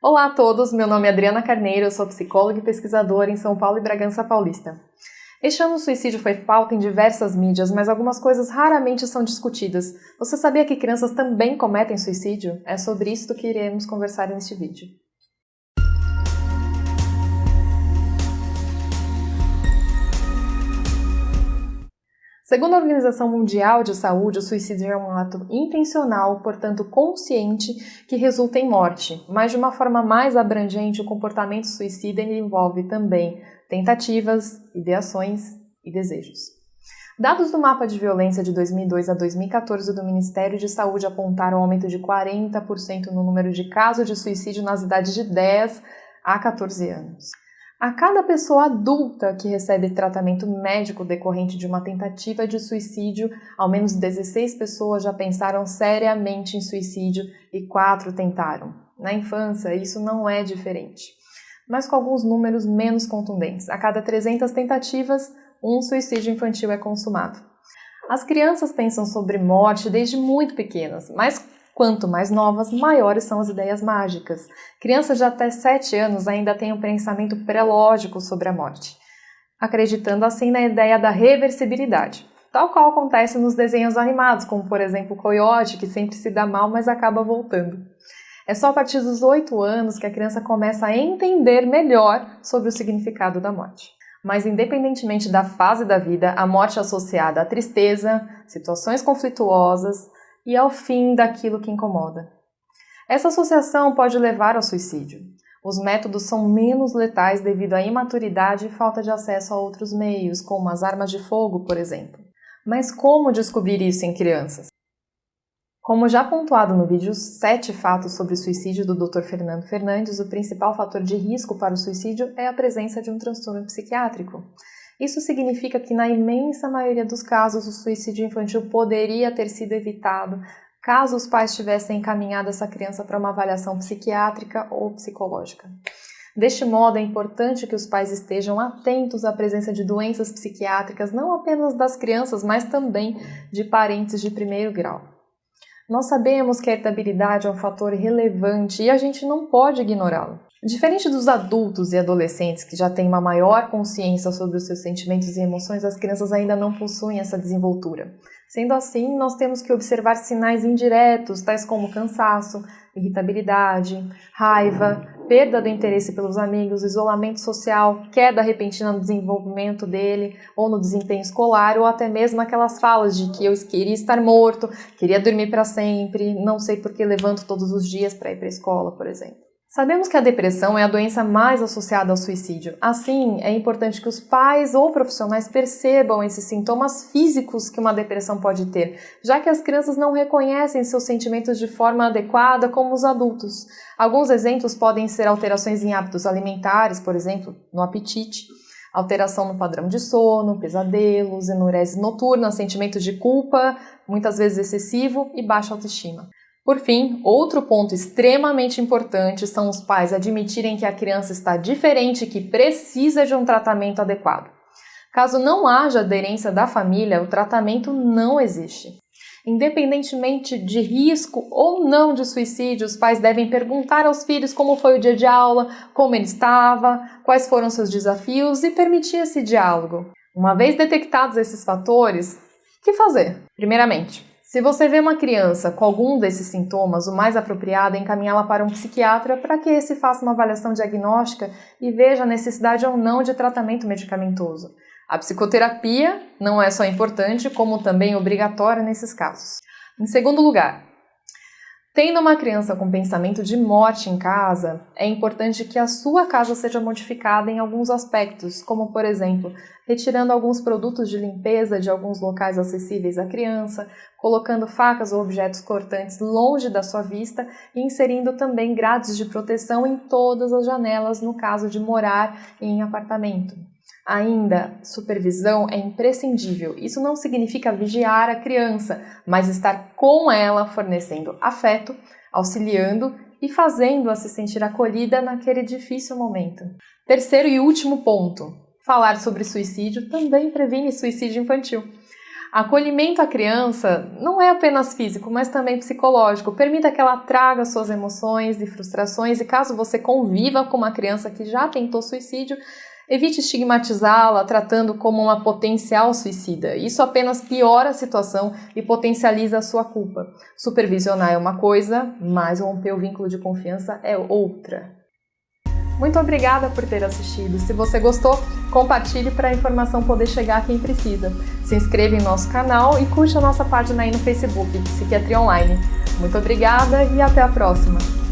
Olá a todos, meu nome é Adriana Carneiro, eu sou psicóloga e pesquisadora em São Paulo e Bragança Paulista. Este ano o suicídio foi pauta em diversas mídias, mas algumas coisas raramente são discutidas. Você sabia que crianças também cometem suicídio? É sobre isso que iremos conversar neste vídeo. Segundo a Organização Mundial de Saúde, o suicídio é um ato intencional, portanto consciente, que resulta em morte. Mas de uma forma mais abrangente, o comportamento suicida envolve também tentativas, ideações e desejos. Dados do mapa de violência de 2002 a 2014 do Ministério de Saúde apontaram um aumento de 40% no número de casos de suicídio nas idades de 10 a 14 anos. A cada pessoa adulta que recebe tratamento médico decorrente de uma tentativa de suicídio, ao menos 16 pessoas já pensaram seriamente em suicídio e 4 tentaram. Na infância, isso não é diferente, mas com alguns números menos contundentes. A cada 300 tentativas, um suicídio infantil é consumado. As crianças pensam sobre morte desde muito pequenas, mas quanto mais novas, maiores são as ideias mágicas. Crianças de até 7 anos ainda têm um pensamento pré-lógico sobre a morte, acreditando assim na ideia da reversibilidade, tal qual acontece nos desenhos animados, como por exemplo o coiote, que sempre se dá mal, mas acaba voltando. É só a partir dos 8 anos que a criança começa a entender melhor sobre o significado da morte. Mas independentemente da fase da vida, a morte é associada à tristeza, situações conflituosas, e ao fim daquilo que incomoda. Essa associação pode levar ao suicídio. Os métodos são menos letais devido à imaturidade e falta de acesso a outros meios, como as armas de fogo, por exemplo. Mas como descobrir isso em crianças? Como já pontuado no vídeo 7 fatos sobre suicídio do Dr. Fernando Fernandes, o principal fator de risco para o suicídio é a presença de um transtorno psiquiátrico. Isso significa que, na imensa maioria dos casos, o suicídio infantil poderia ter sido evitado caso os pais tivessem encaminhado essa criança para uma avaliação psiquiátrica ou psicológica. Deste modo, é importante que os pais estejam atentos à presença de doenças psiquiátricas, não apenas das crianças, mas também de parentes de primeiro grau. Nós sabemos que a irritabilidade é um fator relevante e a gente não pode ignorá-lo. Diferente dos adultos e adolescentes que já têm uma maior consciência sobre os seus sentimentos e emoções, as crianças ainda não possuem essa desenvoltura. Sendo assim, nós temos que observar sinais indiretos, tais como cansaço, irritabilidade, raiva, perda do interesse pelos amigos, isolamento social, queda repentina no desenvolvimento dele ou no desempenho escolar, ou até mesmo aquelas falas de que eu queria estar morto, queria dormir para sempre, não sei por que levanto todos os dias para ir para a escola, por exemplo. Sabemos que a depressão é a doença mais associada ao suicídio. Assim, é importante que os pais ou profissionais percebam esses sintomas físicos que uma depressão pode ter, já que as crianças não reconhecem seus sentimentos de forma adequada como os adultos. Alguns exemplos podem ser alterações em hábitos alimentares, por exemplo, no apetite, alteração no padrão de sono, pesadelos, enurese noturna, sentimentos de culpa, muitas vezes excessivo, e baixa autoestima. Por fim, outro ponto extremamente importante são os pais admitirem que a criança está diferente e que precisa de um tratamento adequado. Caso não haja aderência da família, o tratamento não existe. Independentemente de risco ou não de suicídio, os pais devem perguntar aos filhos como foi o dia de aula, como ele estava, quais foram seus desafios e permitir esse diálogo. Uma vez detectados esses fatores, o que fazer? Primeiramente, se você vê uma criança com algum desses sintomas, o mais apropriado é encaminhá-la para um psiquiatra para que esse faça uma avaliação diagnóstica e veja a necessidade ou não de tratamento medicamentoso. A psicoterapia não é só importante, como também obrigatória nesses casos. Em segundo lugar, tendo uma criança com pensamento de morte em casa, é importante que a sua casa seja modificada em alguns aspectos, como, por exemplo, retirando alguns produtos de limpeza de alguns locais acessíveis à criança, colocando facas ou objetos cortantes longe da sua vista e inserindo também grades de proteção em todas as janelas no caso de morar em apartamento. Ainda, supervisão é imprescindível. Isso não significa vigiar a criança, mas estar com ela, fornecendo afeto, auxiliando e fazendo-a se sentir acolhida naquele difícil momento. Terceiro e último ponto: falar sobre suicídio também previne suicídio infantil. Acolhimento à criança não é apenas físico, mas também psicológico. Permita que ela traga suas emoções e frustrações e caso você conviva com uma criança que já tentou suicídio, evite estigmatizá-la, tratando como uma potencial suicida. Isso apenas piora a situação e potencializa a sua culpa. Supervisionar é uma coisa, mas romper o vínculo de confiança é outra. Muito obrigada por ter assistido. Se você gostou, compartilhe para a informação poder chegar a quem precisa. Se inscreva em nosso canal e curte a nossa página aí no Facebook, Psiquiatria Online. Muito obrigada e até a próxima!